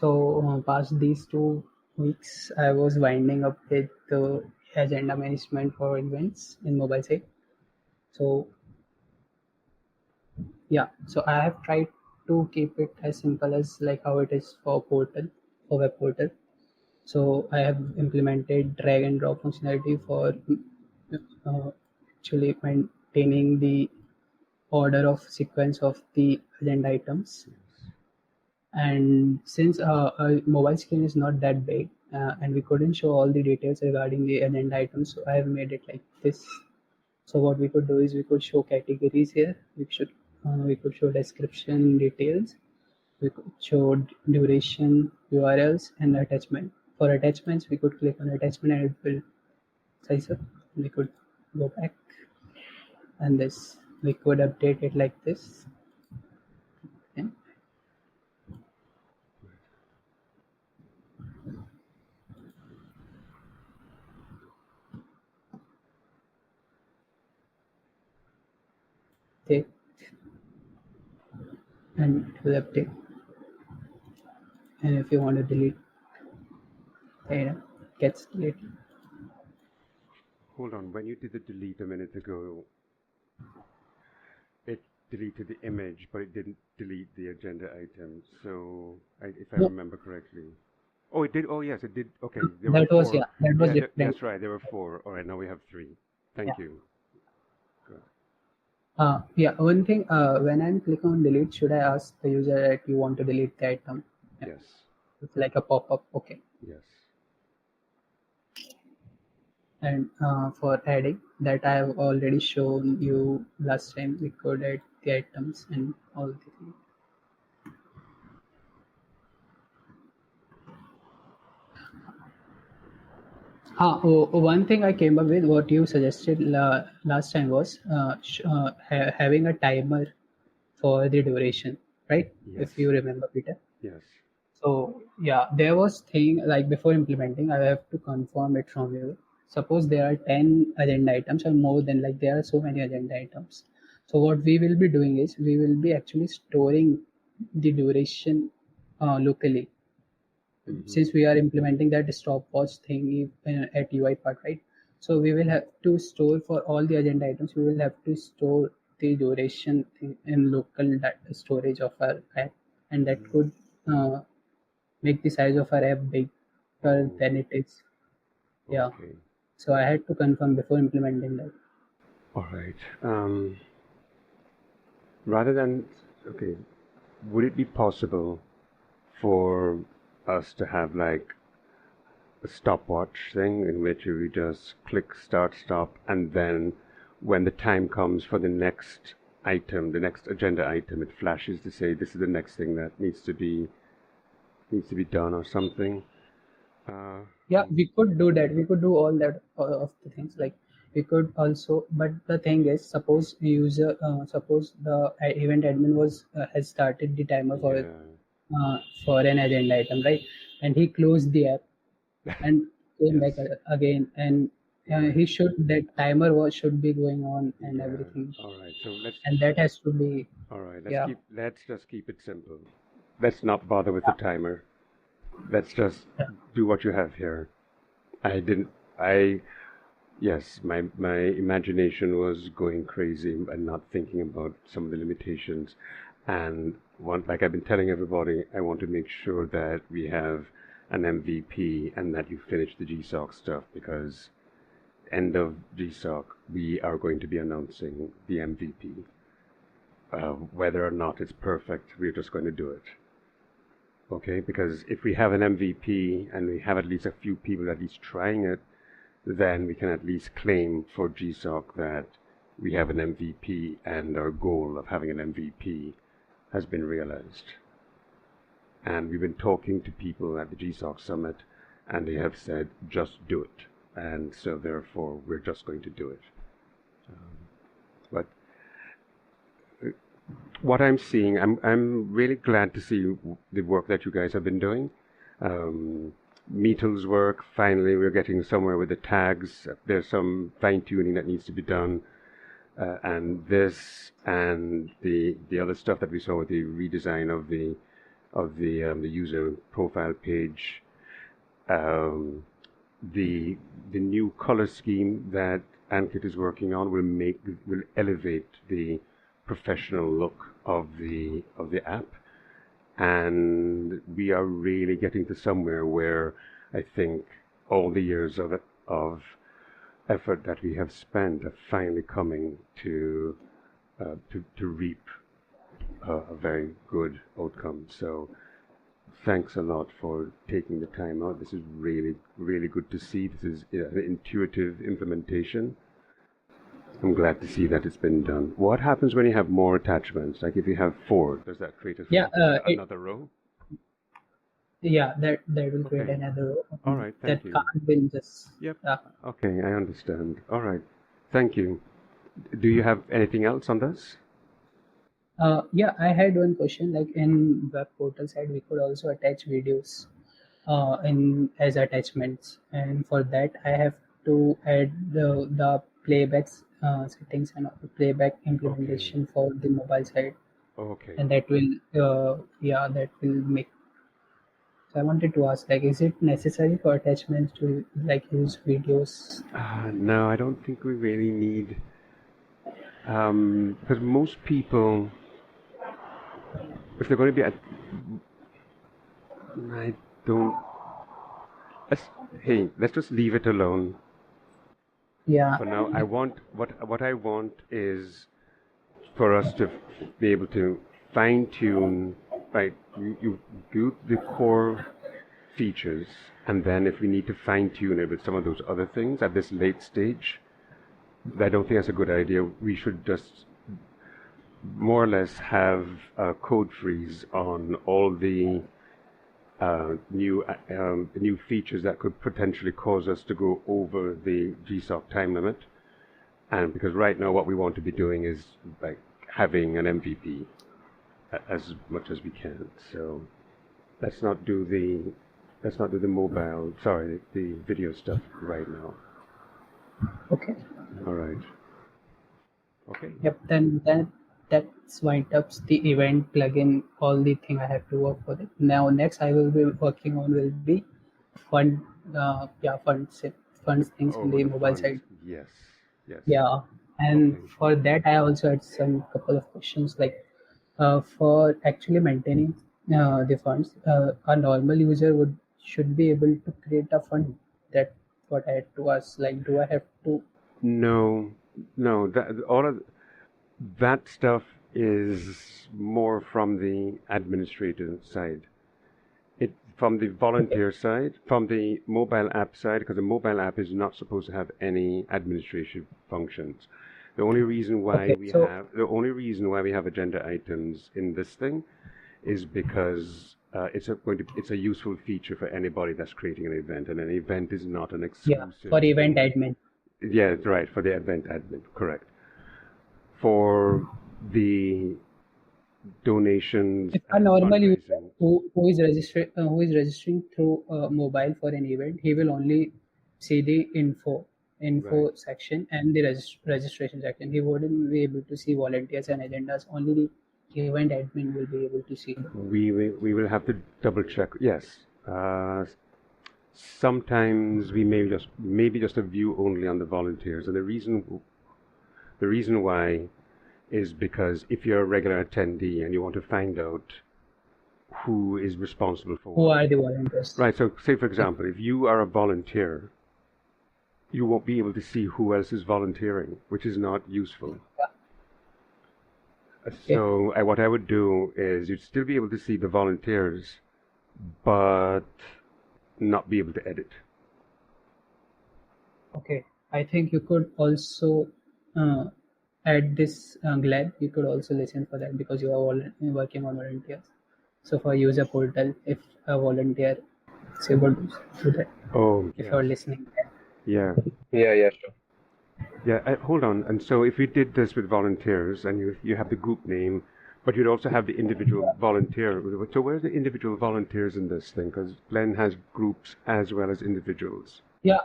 So past these 2 weeks, I was winding up with the agenda management for events in mobile site. So yeah, so I have tried to keep it as simple as like how it is for web portal. So I have implemented drag and drop functionality for uh, actually maintaining the order of sequence of the agenda items. And since a mobile screen is not that big, and we couldn't show all the details regarding the agenda items, so I have made it like this. So what we could do is we could show categories here. We could show description details. We could show duration, URLs, and attachment. For attachments, we could click on attachment and it will size up. We could go back, and this we could update it like this. Okay. Take and it will update. And if you want to delete, it gets deleted. Hold on, when you did the delete a minute ago, it deleted the image, but it didn't delete the agenda item. So, if I No, remember correctly. Oh, it did. Oh, yes, it did. Okay, there were that was four. that was different. That's right. There were four. All right, now we have three. Yeah. Thank you. Good. Yeah. One thing. When I'm clicking on delete, should I ask the user that you want to delete the item? Yeah. Yes. It's like a pop-up. Okay. Yes. And for adding that, I have already shown you last time. We could add the items and all the things. One thing I came up with, what you suggested last time was having a timer for the duration, right? Yes. If you remember, Peter. Yes. So yeah, there was thing like before implementing, I have to confirm it from you. Suppose there are 10 agenda items or more than, like there are so many agenda items. So what we will be doing is we will be actually storing the duration locally, since we are implementing that stopwatch thing at UI part, right? So we will have to store for all the agenda items. We will have to store the duration thing in local data storage of our app, and that could make the size of our app bigger than it is. Yeah. Okay. So I had to confirm before implementing that. All right. Rather than, okay, would it be possible for us to have like a stopwatch thing in which we just click start, stop, and then when the time comes for the next item, the next agenda item, it flashes to say this is the next thing that needs to be done or something? Yeah, we could do that. We could do all of the things. Like we could also, but the thing is, suppose the event admin has started the timer for an agenda item, right? And he closed the app and came Yes. back again, and he should that timer should be going on and everything, All right. So and that has to be. all right. Yeah. Let's just keep it simple. Let's not bother with the timer. Let's just do what you have here. I didn't. I Yes, my imagination was going crazy and not thinking about some of the limitations. And like I've been telling everybody, I want to make sure that we have an MVP and that you finish the GSoC stuff, because end of GSoC, we are going to be announcing the MVP. Whether or not it's perfect, we're just going to do it. Okay, because if we have an MVP and we have at least a few people at least trying it, then we can at least claim for GSoC that we have an MVP and our goal of having an MVP has been realized. And we've been talking to people at the GSoC Summit, and they have said, just do it. And so therefore, we're just going to do it. But what I'm seeing, I'm really glad to see the work that you guys have been doing. Meetl's work, finally we're getting somewhere with the tags. There's some fine-tuning that needs to be done. And this and the other stuff that we saw with the redesign of the the user profile page. Um, the new color scheme that Ankit is working on will elevate the professional look of the app, and we are really getting to somewhere where I think all the years of effort that we have spent are finally coming to reap a very good outcome. So thanks a lot for taking the time out. This is really, really good to see. This is an intuitive implementation. I'm glad to see that it's been done. What happens when you have more attachments? Like if you have four, does that create Yeah, another row? that will create Okay. another row. All right. That Thank you. can't be just. Yep. Okay, I understand. All right. Thank you. Do you have anything else on this? Yeah, I had one question. Like in web portal side, we could also attach videos in as attachments, and for that, I have to add the playbacks settings and playback Okay. implementation for the mobile side, Okay. and that will that will make. So I wanted to ask, like, is it necessary for attachments to like use videos? No, I don't think we really need, because most people, if they're going to be at, I don't, let's, hey, let's just leave it alone Yeah, for now. What I want is for us to be able to fine tune, right? You do the core features, and then if we need to fine tune it with some of those other things at this late stage, I don't think that's a good idea. We should just more or less have a code freeze on all the new features that could potentially cause us to go over the GSoC time limit. And because right now what we want to be doing is like having an MVP as much as we can. So let's not do the mobile, sorry, the video stuff right now. okay. All right. Okay. Yep, then that's wind up the event plugin, all the thing I have to work for it. Now next I will be working on will be fund funds things in Oh, the the mobile funds. side. Yes. Yes. Yeah. And Okay. for that I also had some couple of questions like for actually maintaining the funds, a normal user would should be able to create a fund. That what I had to ask. Like do I have to No, no, that all of that stuff is more from the administrator side. It from the okay, volunteer side, from the mobile app side, because the mobile app is not supposed to have any administration functions. okay, so The only reason why we have agenda items in this thing is because it's a useful feature for anybody that's creating an event, and an event is not an yeah, exclusive for event thing. admin. Yeah, right, for the event admin, correct. For the donations If a and normal user fundraising. who is registering through mobile for an event, he will only see the info Right. section and the registration section. He wouldn't be able to see volunteers and agendas. Only the event admin will be able to see them. We will have to double check. Yes. Sometimes we may just maybe just a view only on the volunteers, and the reason why is because if you're a regular attendee and you want to find out who is responsible for Who what, are the volunteers? right? So say for Yeah, example, if you are a volunteer, you won't be able to see who else is volunteering, which is not useful. okay, So what I would do is you'd still be able to see the volunteers, but not be able to edit. okay. I think you could also uh, add this Glad. You could also listen for that because you are working on volunteers. So for user portal, if a volunteer is able to do that, Oh, if yes. you're listening. Yeah. Yeah, yeah, sure. Yeah. Hold on. And so if we did this with volunteers and you have the group name, but you'd also have the individual volunteer. So where's the individual volunteers in this thing? Because Glenn has groups as well as individuals. Yeah,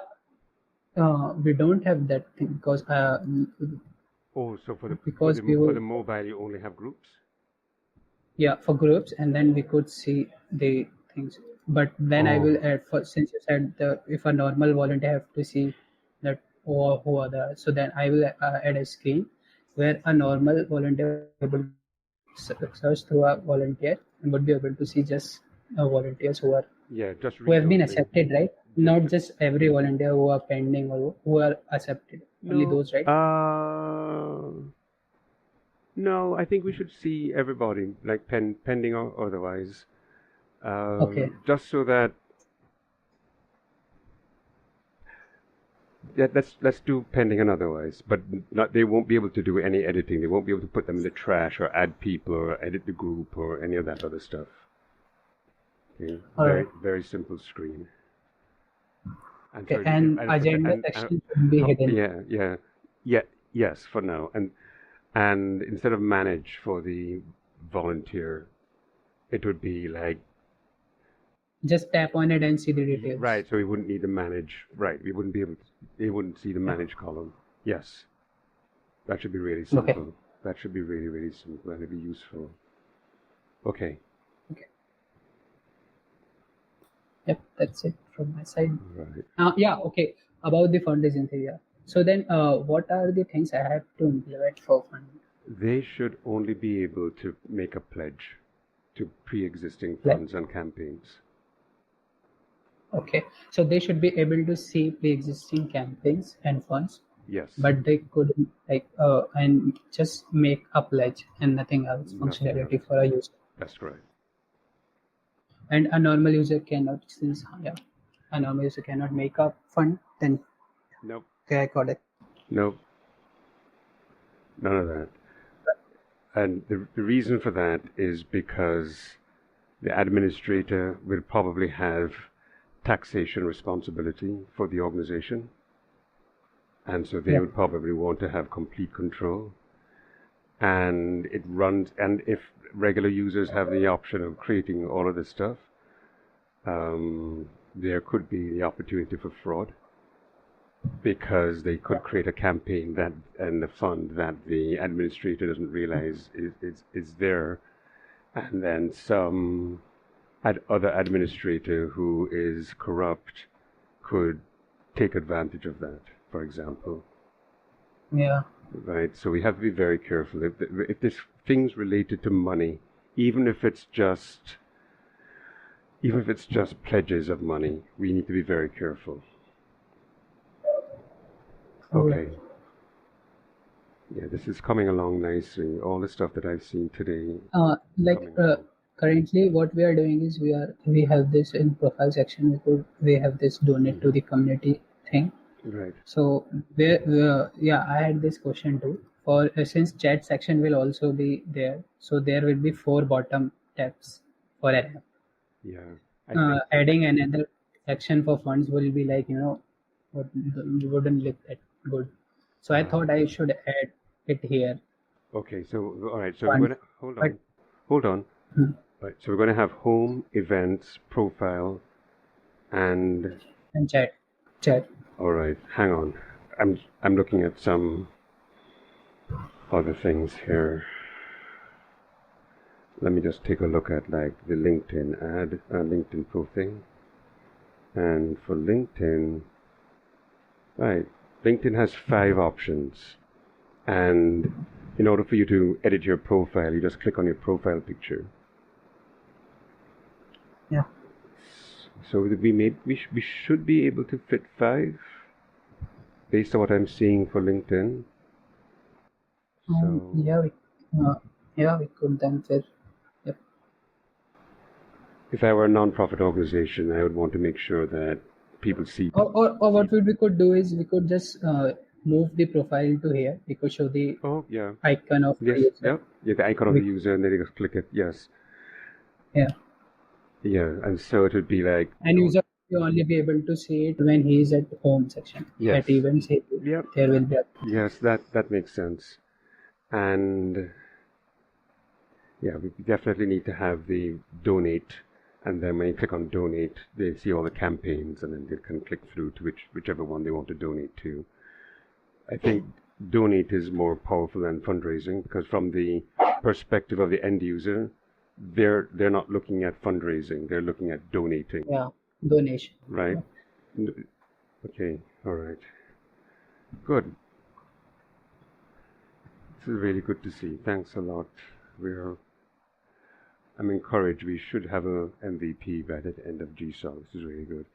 we don't have that thing Oh, so for the for because the we for will. the mobile you only have groups? yeah, for groups, and then we could see the things. But then I will Oh, add, for since you said the if a normal volunteer have to see that who are the, so then I will add a screen where a normal volunteer would be able to search through a volunteer and would be able to see just volunteers yeah, just who read have been only. accepted, right? Just Not just every volunteer who are pending or who are accepted. Only no. those, right? No, I think we should see everybody, like pending or otherwise, Okay. just so that, yeah, let's do pending and otherwise, but not they won't be able to do any editing. They won't be able to put them in the trash or add people or edit the group or any of that other stuff. Okay, All right. very simple screen. And Okay. so And agenda and section should be hidden. yeah, yes, for now. And instead of manage for the volunteer, it would be like, Just tap on it and see the details. right, so we wouldn't need to manage. Right, we wouldn't be able to, they wouldn't see the Yeah. manage column. Yes, that should be really Okay. simple. That should be really, really simple and it'd be useful. Okay, Okay. Yep. That's it from my side. right. Yeah. Okay. About the fundraising thing. Yeah. So then, what are the things I have to implement for funding? They should only be able to make a pledge to pre-existing Like, funds and campaigns. okay. So they should be able to see pre-existing campaigns and funds, Yes, but they couldn't like and just make a pledge and nothing else nothing else. functionality for a user. That's correct. And a normal user cannot, since yeah, a normal user cannot make a fund. Then Nope, okay, I got it. nope, none of that. And the reason for that is because the administrator will probably have taxation responsibility for the organization. And so they Yeah. would probably want to have complete control. And it runs, and if regular users have the option of creating all of this stuff, there could be the opportunity for fraud because they could create a campaign that and a fund that the administrator doesn't realize is there, and then some other administrator who is corrupt could take advantage of that, for example. Yeah. Right, so we have to be very careful. If there's things related to money, even if it's just pledges of money, we need to be very careful. All right. Okay. Yeah, this is coming along nicely. All the stuff that I've seen today Like coming along. currently, what we are doing is we have this in profile section. We have this donate to the community thing. Right. So yeah, I had this question too. For since chat section will also be there, so there will be four bottom tabs for an app. Yeah. I think Adding another section for funds will be like wouldn't look that good. So I thought I should add it here. okay, so all right, so we're Funds, gonna hold but on. Hold on. hmm, Right, so we're gonna have home, events, profile, and and chat. all right, hang on. I'm looking at some other things here. Let me just take a look at like the LinkedIn ad, LinkedIn profile. And for LinkedIn, right, LinkedIn has 5 options. And in order for you to edit your profile, you just click on your profile picture. Yeah. So we should be able to fit 5 based on what I'm seeing for LinkedIn. So Yeah, uh, we could then fit. Yep. if I were a non-profit organization, I would want to make sure that people see. Or what we could do is we could just move the profile to here. We could show the Oh yeah, icon of the yes, user. yeah, yeah, the icon of the We, user, and then you just click it. Yes, yeah, yeah, and so it would be like, and user will only be able to see it when he is at home section. yes, At events, yep, there will be. yes, that makes sense. And yeah, we definitely need to have the donate, and then when you click on donate, they see all the campaigns, and then they can click through to whichever one they want to donate to. I think donate is more powerful than fundraising because from the perspective of the end user, they're not looking at fundraising, they're looking at donating, Yeah, donation. right? Yeah. Okay, all right. Good. This is really good to see. Thanks a lot. We're I'm encouraged. We should have a MVP by the end of GSoC. This is really good.